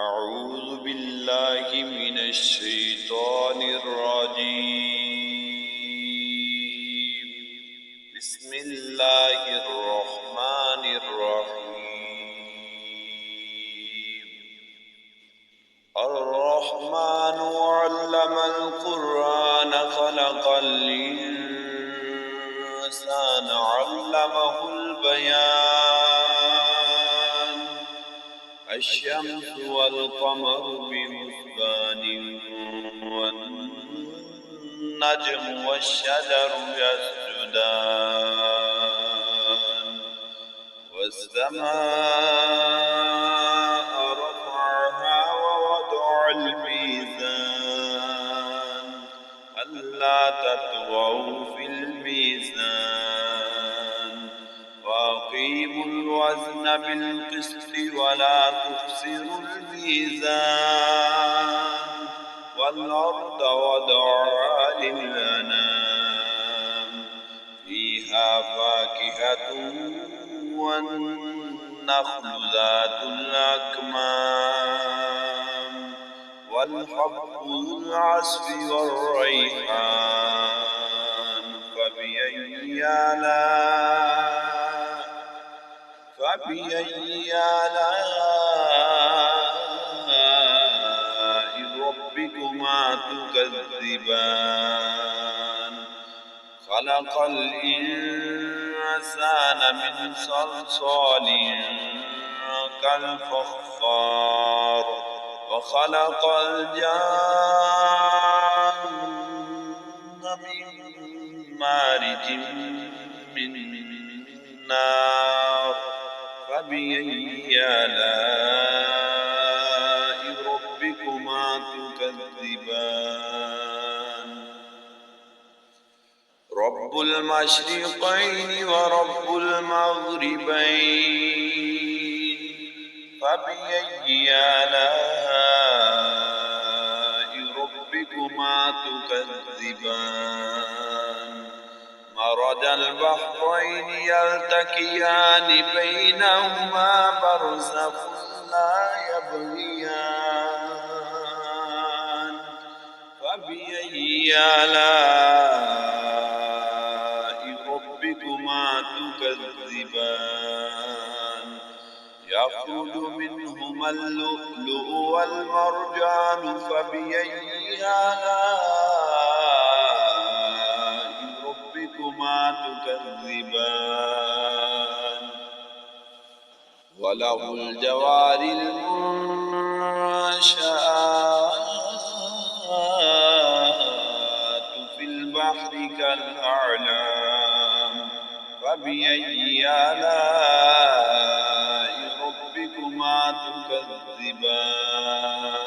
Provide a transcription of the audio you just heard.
أعوذ بالله من الشيطان الرجيم. بسم الله الرحمن الرحيم. الرحمن علم القرآن خلق الإنسان علمه البيان. الشمس والقمر بحسبان والنجم والشجر يسجدان والسماء رفعها ووضع الميزان ألا تطغوا في الميزان وأقيموا الوزن بالقسط ولا تخسروا الميزان والأرض وضعها للأنام فيها فاكهة والنخل ذات الأكمام والحب ذو العصف والريحان فبأي آلاء ربكما تكذبان. خلق الإنسان من صلصال كالفخار وخلق الجان من مارج من نار فبأي آلاء ربكما تكذبان. رب المشرقين ورب المغربين فبأي آلاء ربكما تكذبان. مرج البحرين يلتقيان بينهما برزخ لا يبغيان فبأي آلاء ربكما تكذبان. يخرج منهما اللؤلؤ والمرجان فبأي آلاء ربكما تكذبان. وله الجوار المنشآت في البحر كالأعلام فبأي آلاء ربكما تكذبان.